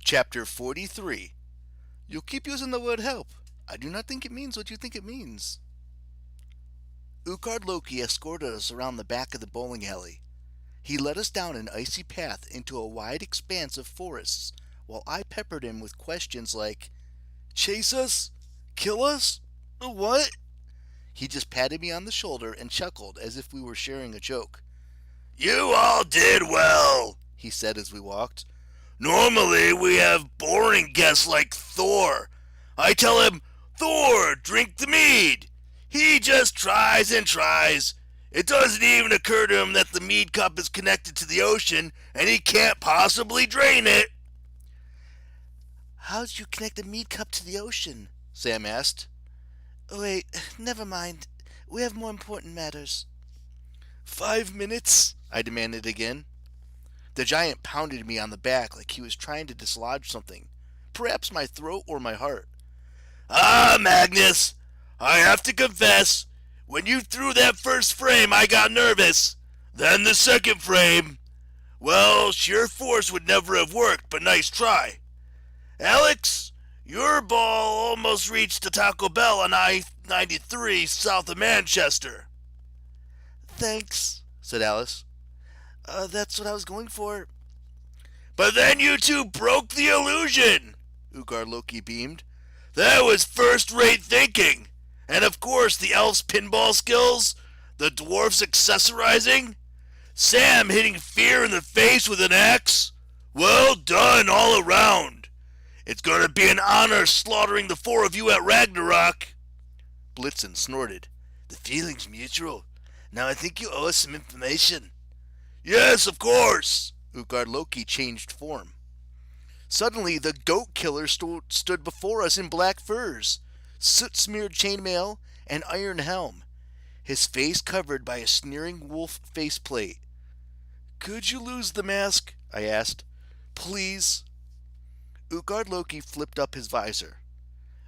Chapter 43. You'll keep using the word help. I do not think it means what you think it means. Utgard Loki escorted us around the back of the bowling alley. He led us down an icy path into a wide expanse of forests, while I peppered him with questions like, "Chase us? Kill us? What?" He just patted me on the shoulder and chuckled as if we were sharing a joke. "You all did well," he said as we walked. "Normally we have boring guests like Thor. I tell him, 'Thor, drink the mead.' He just tries and tries. It doesn't even occur to him that the mead cup is connected to the ocean and he can't possibly drain it." "How'd you connect the mead cup to the ocean?" Sam asked. "Wait, never mind. We have more important matters." 5 minutes? I demanded again. The giant pounded me on the back like he was trying to dislodge something, perhaps my throat or my heart. "Ah, Magnus, I have to confess, when you threw that first frame I got nervous. Then the second frame, well, sheer force would never have worked, but nice try. Alex, your ball almost reached the Taco Bell on I-93 south of Manchester." "Thanks," said Alice. That's what I was going for." "But then you two broke the illusion," Utgard Loki beamed. "That was first-rate thinking. And of course the elf's pinball skills, the dwarf's accessorizing, Sam hitting fear in the face with an axe. Well done all around. It's going to be an honor slaughtering the four of you at Ragnarok." Blitzen snorted. "The feeling's mutual. Now I think you owe us some information." "Yes, of course." Utgard Loki changed form. Suddenly, the goat killer stood before us in black furs, soot-smeared chainmail, and iron helm, his face covered by a sneering wolf faceplate. "Could you lose the mask?" I asked. "Please?" Utgard Loki flipped up his visor.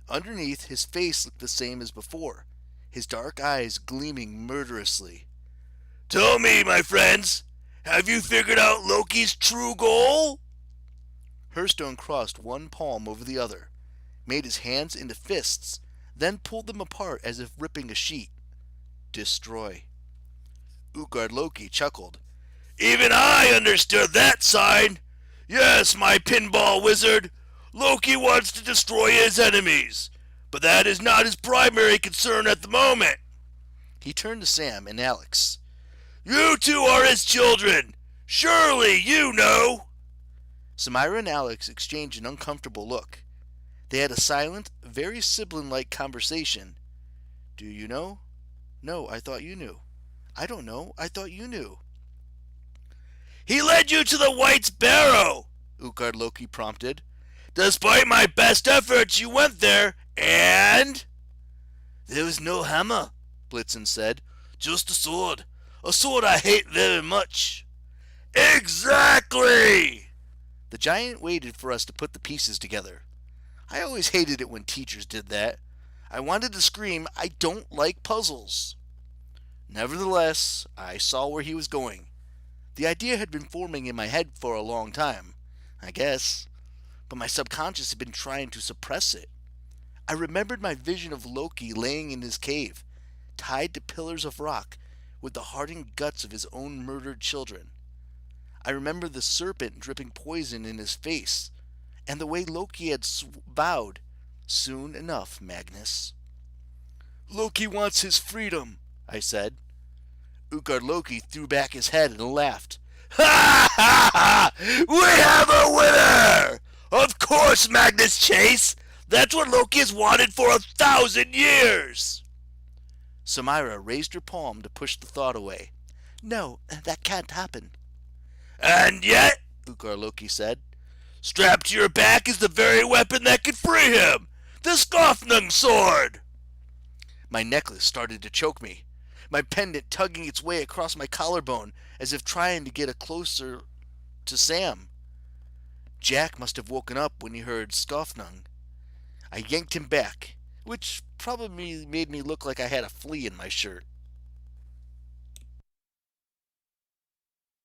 Underneath, his face looked the same as before, his dark eyes gleaming murderously. "Tell me, my friends, have you figured out Loki's true goal?" Hearthstone crossed one palm over the other, made his hands into fists, then pulled them apart as if ripping a sheet. "Destroy." Utgard Loki chuckled. "Even I understood that sign. Yes, my pinball wizard, Loki wants to destroy his enemies, but that is not his primary concern at the moment." He turned to Sam and Alex. "You two are his children. Surely you know." Samira and Alex exchanged an uncomfortable look. They had a silent, very sibling-like conversation. "Do you know?" "No, I thought you knew." "I don't know. I thought you knew." "He led you to the White's Barrow," Utgard Loki prompted. "Despite my best efforts, you went there, and—" "There was no hammer," Blitzen said. "Just a sword. A sword I hate very much." "Exactly!" The giant waited for us to put the pieces together. I always hated it when teachers did that. I wanted to scream, "I don't like puzzles." Nevertheless, I saw where he was going. The idea had been forming in my head for a long time, I guess, but my subconscious had been trying to suppress it. I remembered my vision of Loki laying in his cave, tied to pillars of rock, with the hardened guts of his own murdered children. I remember the serpent dripping poison in his face, and the way Loki had vowed, "Soon enough, Magnus." "Loki wants his freedom," I said. Utgard Loki threw back his head and laughed. "Ha ha ha! We have a winner! Of course, Magnus Chase! That's what Loki has wanted for 1,000 years!" Samira raised her palm to push the thought away. "No, that can't happen." "And yet," Utgard Loki said, "strapped to your back is the very weapon that could free him! The Skofnung sword!" My necklace started to choke me, my pendant tugging its way across my collarbone as if trying to get a closer to Sam. Jack must have woken up when he heard Skofnung. I yanked him back, which probably made me look like I had a flea in my shirt.